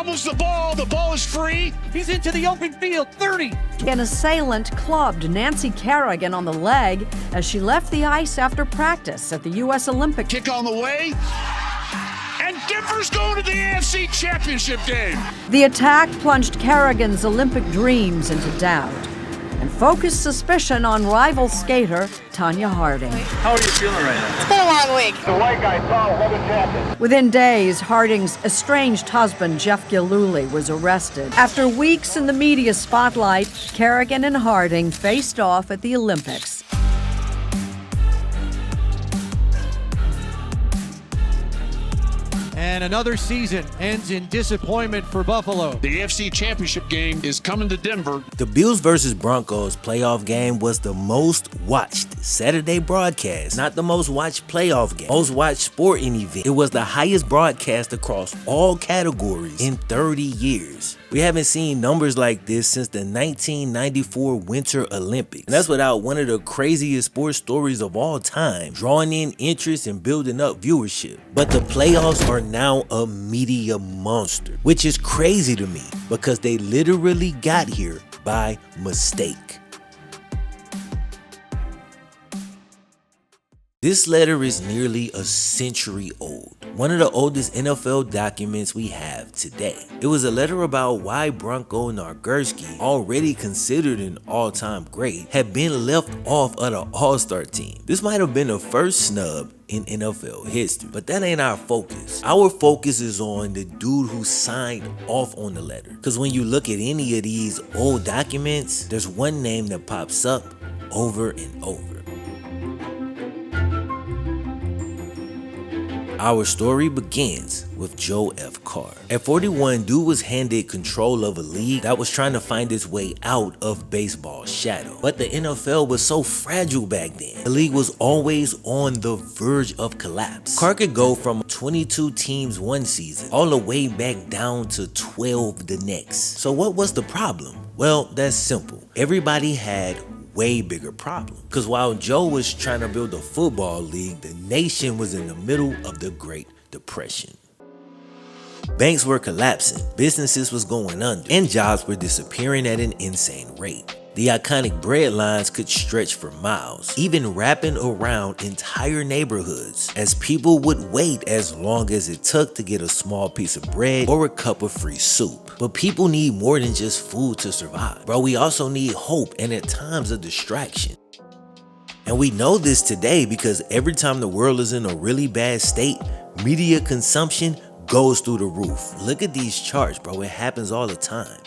bobbles the ball is free. He's into the open field, 30. An assailant clubbed Nancy Kerrigan on the leg as she left the ice after practice at the U.S. Olympic. Kick on the way. And Denver's going to the AFC Championship game. The attack plunged Kerrigan's Olympic dreams into doubt and focused suspicion on rival skater Tanya Harding. How are you feeling right now? It's been a long week. The white guy, tall, leather jacket. Within days, Harding's estranged husband, Jeff Gillooly, was arrested. After weeks in the media spotlight, Kerrigan and Harding faced off at the Olympics. And another season ends in disappointment for Buffalo. The AFC Championship game is coming to Denver. The Bills versus Broncos playoff game was the most watched Saturday broadcast, not the most watched playoff game, most watched sporting event. It was the highest broadcast across all categories in 30 years. We haven't seen numbers like this since the 1994 Winter Olympics. And that's without one of the craziest sports stories of all time, drawing in interest and building up viewership. But the playoffs are now a media monster, which is crazy to me because they literally got here by mistake. This letter is nearly a century old, one of the oldest NFL documents we have today. It was a letter about why Bronco Nagurski, already considered an all-time great, had been left off of the All-Star team. This might have been the first snub in NFL history, but that ain't our focus. Our focus is on the dude who signed off on the letter. Because when you look at any of these old documents, there's one name that pops up over and over. Our story begins with Joe F. Carr. At 41, dude was handed control of a league that was trying to find its way out of baseball's shadow. But the NFL was so fragile back then. The league was always on the verge of collapse. Carr could go from 22 teams one season all the way back down to 12 the next. So what was the problem? Well, that's simple. Everybody had way bigger problem. Because while Joe was trying to build a football league, the nation was in the middle of the Great Depression. Banks were collapsing, businesses was going under, and jobs were disappearing at an insane rate. The iconic bread lines could stretch for miles, even wrapping around entire neighborhoods, as people would wait as long as it took to get a small piece of bread or a cup of free soup. But people need more than just food to survive. Bro, we also need hope and at times a distraction. And we know this today because every time the world is in a really bad state, media consumption goes through the roof. Look at these charts, bro. It happens all the time.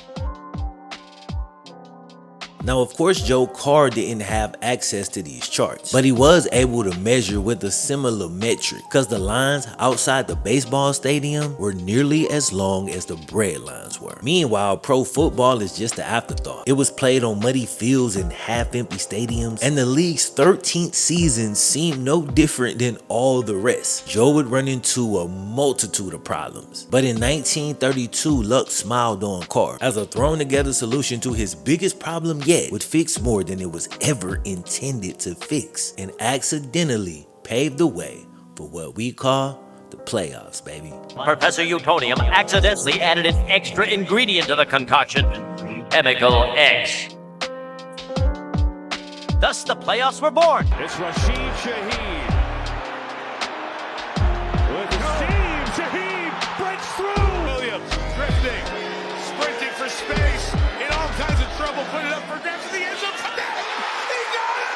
Now, of course, Joe Carr didn't have access to these charts, but he was able to measure with a similar metric because the lines outside the baseball stadium were nearly as long as the bread lines were. Meanwhile, pro football is just an afterthought. It was played on muddy fields and half-empty stadiums, and the league's 13th season seemed no different than all the rest. Joe would run into a multitude of problems, but in 1932, luck smiled on Carr as a thrown-together solution to his biggest problem yet would fix more than it was ever intended to fix and accidentally paved the way for what we call the playoffs, baby. Professor Utonium accidentally added an extra ingredient to the concoction, Chemical X. Thus, the playoffs were born. It's Rashid Shaheed. With Steve Shaheed breaks through. Williams drifting, sprinting for space, in all kinds of trouble, put it up for grabs the end zone. He got it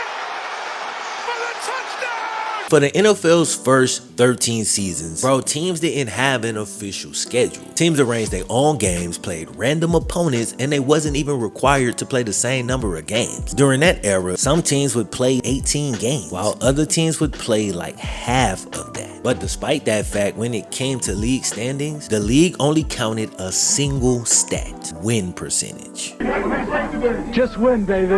for the touchdown. For the NFL's first 13 seasons, bro, teams didn't have an official schedule. Teams arranged their own games, played random opponents, and they wasn't even required to play the same number of games. During that era, some teams would play 18 games, while other teams would play like half of that. But despite that fact, when it came to league standings, the league only counted a single stat: win percentage. Just win, baby.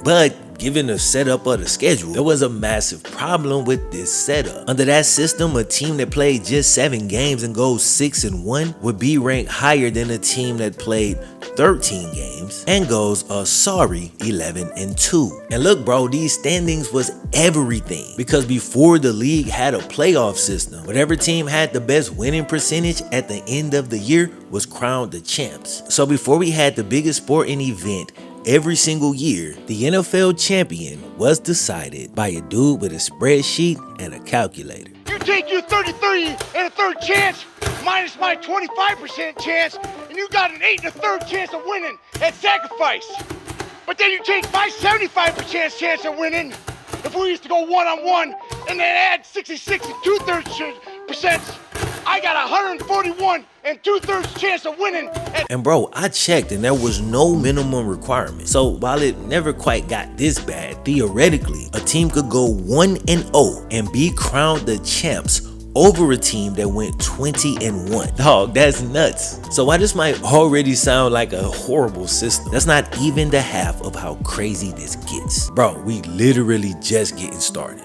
But given the setup of the schedule, there was a massive problem with this setup. Under that system, a team that played just 7 games and goes 6-1 would be ranked higher than a team that played 13 games and goes a sorry 11-2. And look, bro, these standings was everything, because before the league had a playoff system, whatever team had the best winning percentage at the end of the year was crowned the champs. So before we had the biggest sporting event every single year, the NFL champion was decided by a dude with a spreadsheet and a calculator. You take your 33 and a third chance minus my 25% chance, and you got an 8 and a third chance of winning at sacrifice. But then you take my 75% chance of winning if we used to go one-on-one, and then add 66 and 2/3%. I got 141 and 2/3 chance of winning. And bro, I checked and there was no minimum requirement. So while it never quite got this bad, theoretically, a team could go 1-0 and be crowned the champs over a team that went 20-1. Dog, that's nuts. So while this might already sound like a horrible system, that's not even the half of how crazy this gets. Bro, we literally just getting started.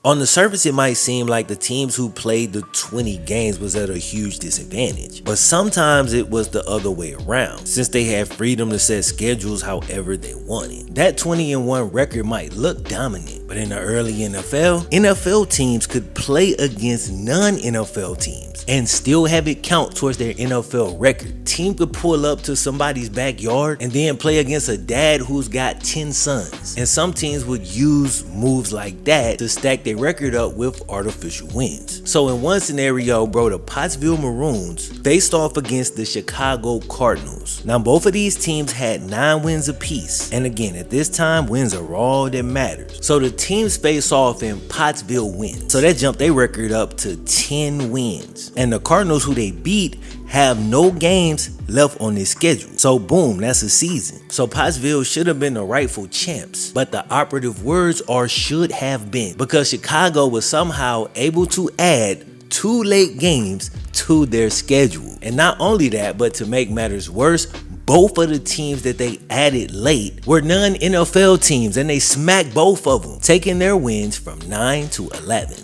On the surface, it might seem like the teams who played the 20 games was at a huge disadvantage, but sometimes it was the other way around, since they had freedom to set schedules however they wanted. That 20-1 record might look dominant, but in the early NFL teams could play against non-NFL teams and still have it count towards their NFL record. Team could pull up to somebody's backyard and then play against a dad who's got 10 sons. And some teams would use moves like that to stack their record up with artificial wins. So in one scenario, bro, the Pottsville Maroons faced off against the Chicago Cardinals. Now both of these teams had 9 wins apiece. And again, at this time, wins are all that matters. So the teams face off and Pottsville wins. So that jumped their record up to 10 wins. And the Cardinals, who they beat, have no games left on this schedule. So boom, that's a season. So Pottsville should have been the rightful champs, but the operative words are should have been, because Chicago was somehow able to add 2 late games to their schedule. And not only that, but to make matters worse, both of the teams that they added late were non-NFL teams, and they smacked both of them, taking their wins from 9 to 11.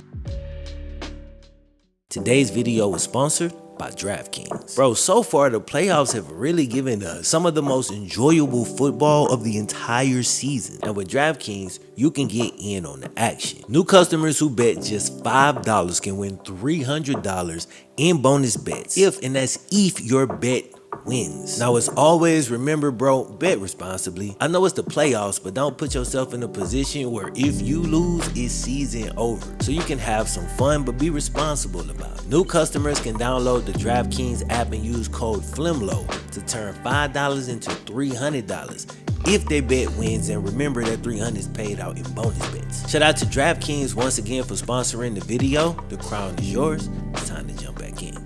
Today's video was sponsored by DraftKings. Bro, so far the playoffs have really given us some of the most enjoyable football of the entire season. And with DraftKings, you can get in on the action. New customers who bet just $5 can win $300 in bonus bets and that's if your bet wins. Now, as always, remember, bro, bet responsibly. I know it's the playoffs, but don't put yourself in a position where if you lose, it's season over. So you can have some fun, but be responsible about it. New customers can download the DraftKings app and use code FlemLo to turn $5 into $300 if their bet wins, and remember that $300 is paid out in bonus bets. Shout out to DraftKings once again for sponsoring the video. The crown is yours. It's time to jump back in.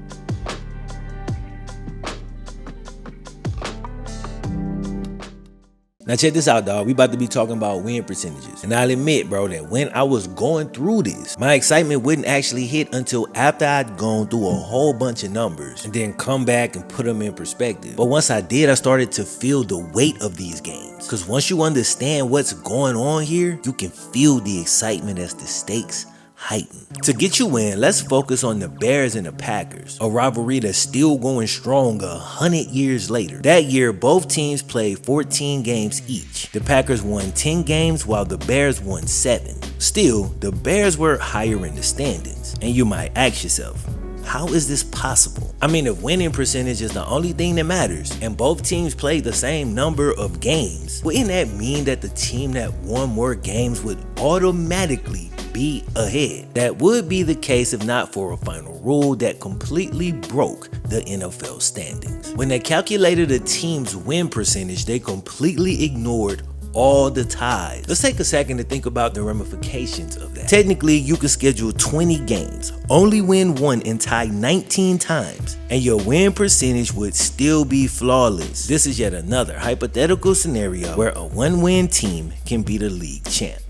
Now check this out, dog. We about to be talking about win percentages. And I'll admit, bro, that when I was going through this, my excitement wouldn't actually hit until after I'd gone through a whole bunch of numbers and then come back and put them in perspective. But once I did, I started to feel the weight of these games. Because once you understand what's going on here, you can feel the excitement as the stakes heightened. To get you in, let's focus on the Bears and the Packers, a rivalry that's still going strong 100 years later. That year, both teams played 14 games each. The Packers won 10 games while the Bears won 7. Still, the Bears were higher in the standings. And you might ask yourself, how is this possible? I mean, if winning percentage is the only thing that matters, and both teams played the same number of games, wouldn't that mean that the team that won more games would automatically be ahead? That would be the case if not for a final rule that completely broke the NFL standings. When they calculated a team's win percentage, they completely ignored all the ties. Let's take a second to think about the ramifications of that. Technically, you could schedule 20 games, only win 1 and tie 19 times, and your win percentage would still be flawless. This is yet another hypothetical scenario where a 1-win team can be the league champ.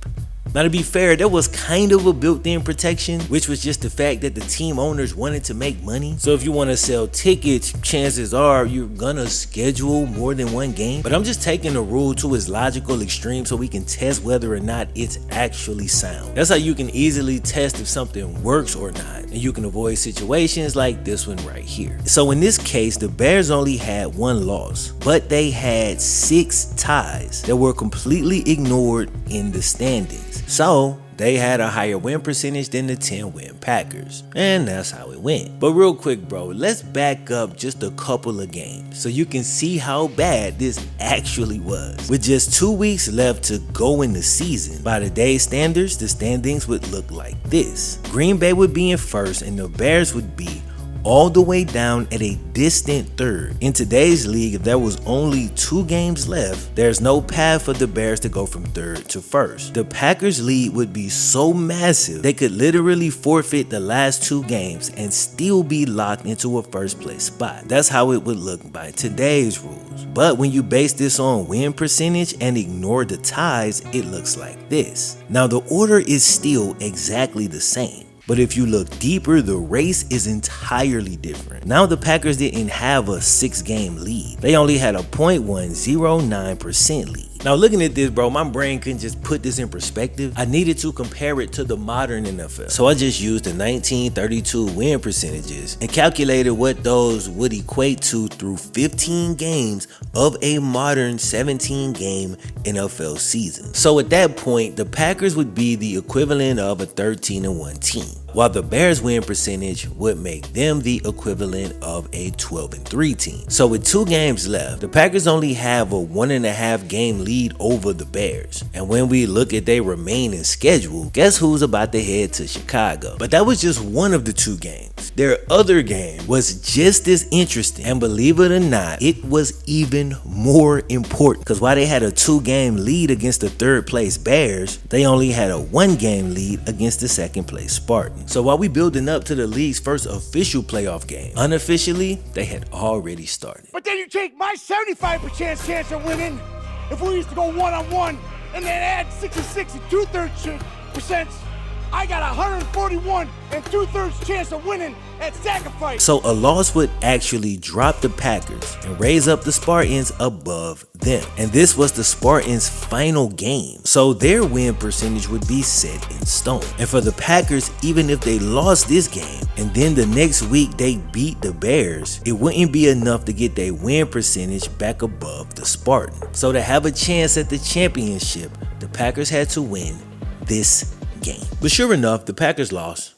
Now to be fair, there was kind of a built-in protection, which was just the fact that the team owners wanted to make money. So if you want to sell tickets, chances are you're gonna schedule more than one game. But I'm just taking the rule to its logical extreme so we can test whether or not it's actually sound. That's how you can easily test if something works or not, and you can avoid situations like this one right here. So in this case, the Bears only had one loss, but they had 6 ties that were completely ignored in the standings. So they had a higher win percentage than the 10-win Packers, and that's how it went. But real quick, bro, let's back up just a couple of games so you can see how bad this actually was. With just 2 weeks left to go in the season, by today's standards, the standings would look like this. Green Bay would be in first, and the Bears would be all the way down at a distant third. In today's league, if there was only 2 games left, there's no path for the Bears to go from third to first. The Packers' lead would be so massive, they could literally forfeit the last 2 games and still be locked into a first place spot. That's how it would look by today's rules. But when you base this on win percentage and ignore the ties, it looks like this. Now the order is still exactly the same, but if you look deeper, the race is entirely different. Now the Packers didn't have a 6-game lead. They only had a 0.109% lead. Now looking at this, bro, my brain couldn't just put this in perspective. I needed to compare it to the modern NFL. So I just used the 1932 win percentages and calculated what those would equate to through 15 games of a modern 17-game NFL season. So at that point, the Packers would be the equivalent of a 13-1 team, while the Bears win percentage would make them the equivalent of a 12-3 team. So with 2 games left, the Packers only have a 1.5 game lead over the Bears. And when we look at their remaining schedule, guess who's about to head to Chicago? But that was just one of the 2 games. Their other game was just as interesting, and believe it or not, it was even more important, because while they had a 2-game lead against the 3rd place Bears, they only had a 1-game lead against the 2nd place Spartans. So while we building up to the league's first official playoff game, unofficially, they had already started. But then you take my 75% chance of winning if we used to go one-on-one and then add 66 and 2/3%. I got 141 and 2/3 chance of winning at sacrifice. So a loss would actually drop the Packers and raise up the Spartans above them. And this was the Spartans' final game. So their win percentage would be set in stone. And for the Packers, even if they lost this game and then the next week they beat the Bears, it wouldn't be enough to get their win percentage back above the Spartans. So to have a chance at the championship, the Packers had to win this game. But sure enough, the Packers lost,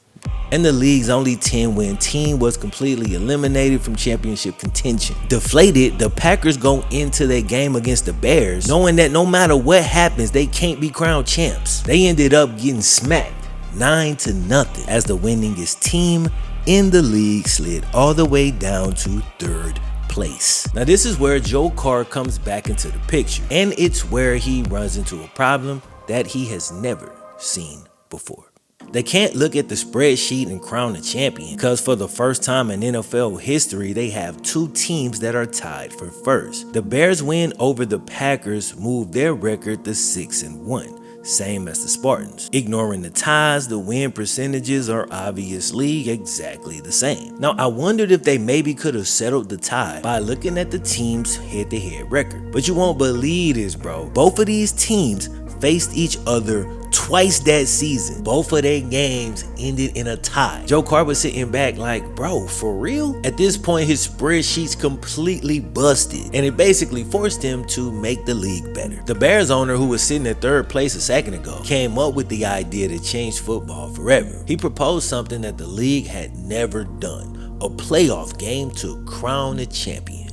and the league's only 10-win team was completely eliminated from championship contention. Deflated, the Packers go into their game against the Bears knowing that no matter what happens, they can't be crowned champs. They ended up getting smacked 9-0 as the winningest team in the league slid all the way down to 3rd place. Now this is where Joe Carr comes back into the picture, and it's where he runs into a problem that he has never seen before. They can't look at the spreadsheet and crown a champion, because for the first time in NFL history, they have 2 teams that are tied for first. The Bears win over the Packers moved their record to 6-1, same as the Spartans. Ignoring the ties, the win percentages are obviously exactly the same. Now I wondered if they maybe could have settled the tie by looking at the team's head-to-head record. But you won't believe this, bro. Both of these teams faced each other twice that season. Both of their games ended in a tie. Joe Carr was sitting back like, bro, for real? At this point, his spreadsheet's completely busted, and it basically forced him to make the league better. The Bears owner, who was sitting at 3rd place a second ago, came up with the idea to change football forever. He proposed something that the league had never done: a playoff game to crown a champion.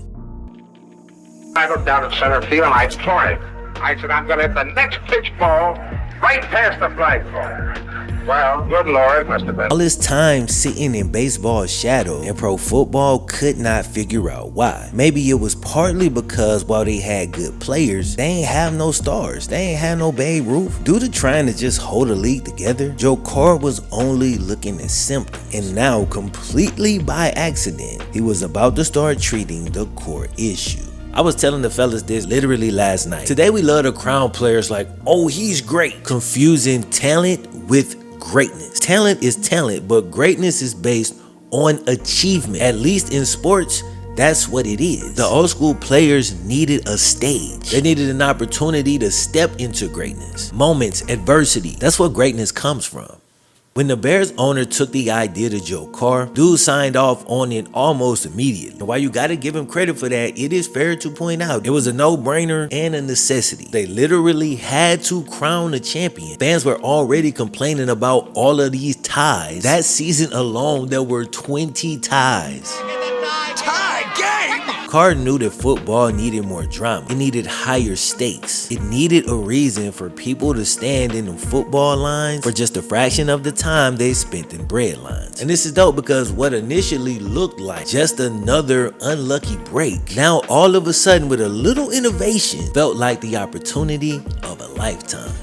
I looked down at center field and I saw it. I said, I'm going to hit the next pitch ball right past the flagpole. Well, good Lord, must have been. All this time sitting in baseball's shadow, and pro football could not figure out why. Maybe it was partly because while they had good players, they ain't have no stars. They ain't have no Babe Ruth. Due to trying to just hold a league together, Joe Carr was only looking at symptoms. And now, completely by accident, he was about to start treating the core issue. I was telling the fellas this literally last night. Today we love to crown players like, oh, he's great, confusing talent with greatness. Talent is talent, but greatness is based on achievement. At least in sports, that's what it is. The old school players needed a stage. They needed an opportunity to step into greatness. Moments, adversity, that's what greatness comes from. When the Bears owner took the idea to Joe Carr, dude signed off on it almost immediately. And while you gotta give him credit for that, it is fair to point out it was a no-brainer and a necessity. They literally had to crown a champion. Fans were already complaining about all of these ties. That season alone, there were 20 ties. Carr knew that football needed more drama. It needed higher stakes. It needed a reason for people to stand in the football lines for just a fraction of the time they spent in bread lines. And this is dope because what initially looked like just another unlucky break, now all of a sudden with a little innovation felt like the opportunity of a lifetime.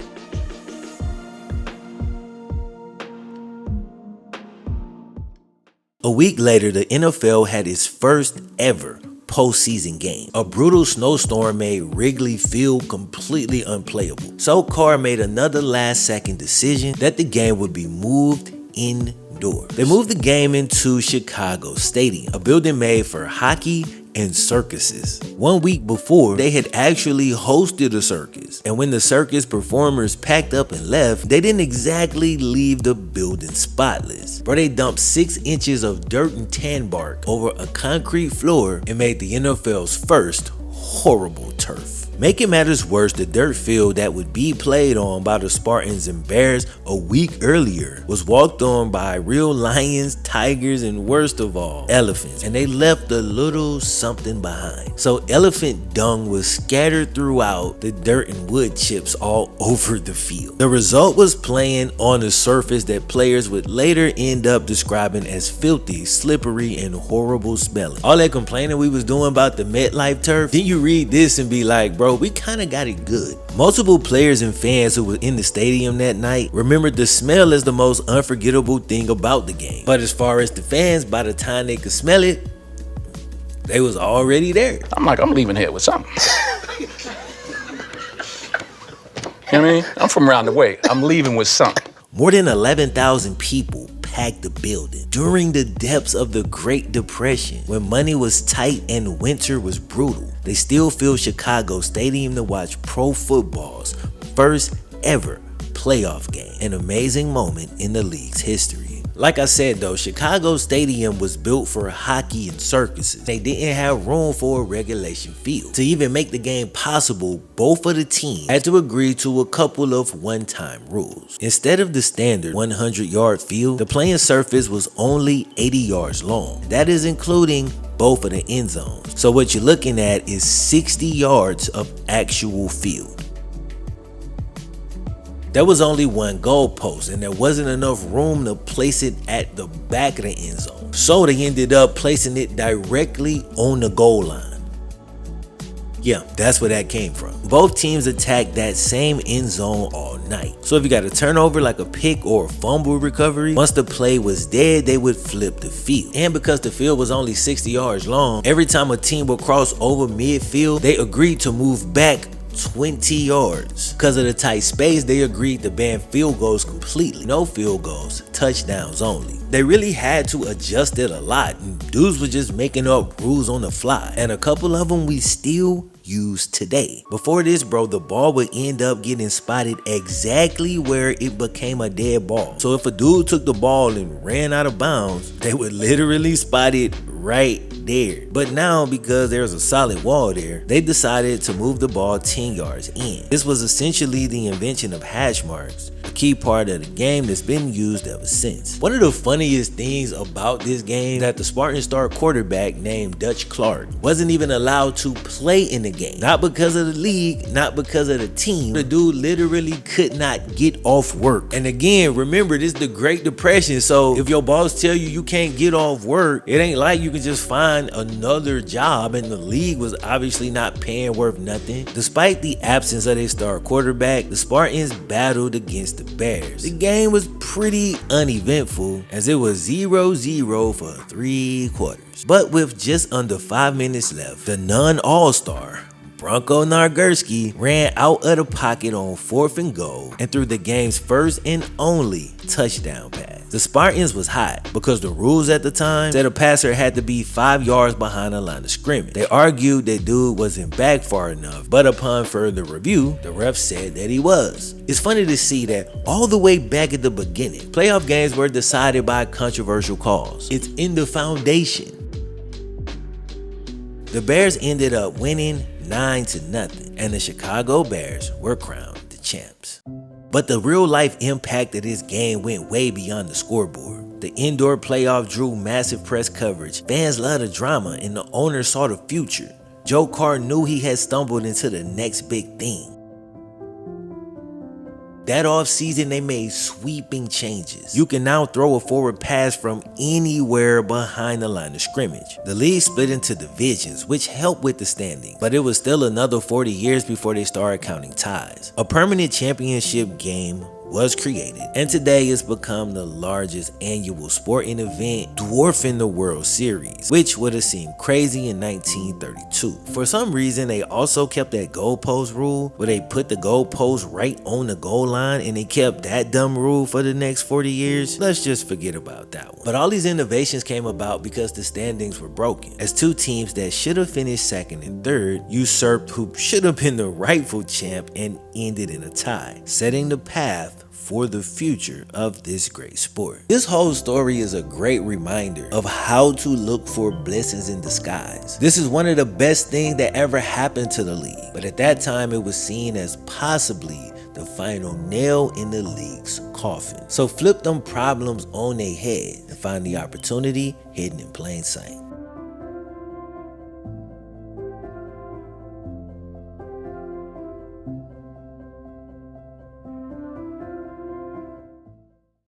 A week later, the NFL had its first ever postseason game. A brutal snowstorm made Wrigley Field completely unplayable. So Carr made another last-second decision that the game would be moved indoors. They moved the game into Chicago Stadium, a building made for hockey and circuses. 1 week before, they had actually hosted a circus. And when the circus performers packed up and left, they didn't exactly leave the building spotless. Bro, they dumped 6 inches of dirt and tan bark over a concrete floor and made the NFL's first horrible turf. Making matters worse, the dirt field that would be played on by the Spartans and Bears a week earlier was walked on by real lions, tigers, and worst of all, elephants. And they left a little something behind. So elephant dung was scattered throughout the dirt and wood chips all over the field. The result was playing on a surface that players would later end up describing as filthy, slippery, and horrible smelling. All that complaining we was doing about the MetLife turf, then you read this and be like, bro, we kind of got it good. Multiple players and fans who were in the stadium that night remembered the smell as the most unforgettable thing about the game. But as far as the fans, by the time they could smell it, they was already there. I'm leaving here with something. You know what I mean? I'm from around the way. I'm leaving with something. More than 11,000 people packed the building during the depths of the Great Depression, when money was tight and winter was brutal. They still filled Chicago Stadium to watch pro football's first ever playoff game, an amazing moment in the league's history. Like I said though, Chicago Stadium was built for hockey and circuses. They didn't have room for a regulation field. To even make the game possible, both of the teams had to agree to a couple of one-time rules. Instead of the standard 100-yard field, the playing surface was only 80 yards long. That is including both of the end zones. So what you're looking at is 60 yards of actual field. There was only one goalpost and there wasn't enough room to place it at the back of the end zone. So they ended up placing it directly on the goal line. Yeah, that's where that came from. Both teams attacked that same end zone all night. So if you got a turnover like a pick or a fumble recovery, once the play was dead, they would flip the field. And because the field was only 60 yards long, every time a team would cross over midfield, they agreed to move back 20 yards. Because of the tight space, they agreed to ban field goals completely. No field goals, touchdowns only. They really had to adjust it a lot, and dudes were just making up rules on the fly. And a couple of them we still use today. Before this, bro, the ball would end up getting spotted exactly where it became a dead ball. So if a dude took the ball and ran out of bounds, they would literally spot it right there. But now, because there's a solid wall there, they decided to move the ball 10 yards in. This was essentially the invention of hash marks, a key part of the game that's been used ever since. One of the funniest things about this game is that the Spartan star quarterback named Dutch Clark wasn't even allowed to play in the game. Not because of the league, not because of the team. The dude literally could not get off work. And again, remember, this is the Great Depression, so if your boss tell you you can't get off work, it ain't like you can just find another job, and the league was obviously not paying worth nothing. Despite the absence of their star quarterback, the Spartans battled against the the Bears. The game was pretty uneventful as it was 0-0 for 3 quarters. But with just under 5 minutes left, the non-all-star Bronco Nagurski ran out of the pocket on 4th and goal and threw the game's first and only touchdown pass. The Spartans was hot because the rules at the time said a passer had to be 5 yards behind the line of scrimmage. They argued that dude wasn't back far enough, but upon further review, the ref said that he was. It's funny to see that all the way back at the beginning, playoff games were decided by controversial calls. It's in the foundation. The Bears ended up winning 9-0, and the Chicago Bears were crowned the champs. But the real life impact of this game went way beyond the scoreboard. The indoor playoff drew massive press coverage, fans loved the drama, and the owner saw the future. Joe Carr knew he had stumbled into the next big thing. That offseason, they made sweeping changes. You can now throw a forward pass from anywhere behind the line of scrimmage. The league split into divisions, which helped with the standing, but it was still another 40 years before they started counting ties. A permanent championship game was created, and today it's become the largest annual sporting event, dwarfing the World Series, which would have seemed crazy in 1932. For some reason, they also kept that goalpost rule where they put the goalpost right on the goal line, and they kept that dumb rule for the next 40 years. Let's just forget about that one. But all these innovations came about because the standings were broken, as 2 teams that should have finished 2nd and 3rd usurped who should have been the rightful champ and ended in a tie, setting the path for the future of this great sport. This whole story is a great reminder of how to look for blessings in disguise. This is one of the best things that ever happened to the league, but at that time it was seen as possibly the final nail in the league's coffin. So flip them problems on their head and find the opportunity hidden in plain sight.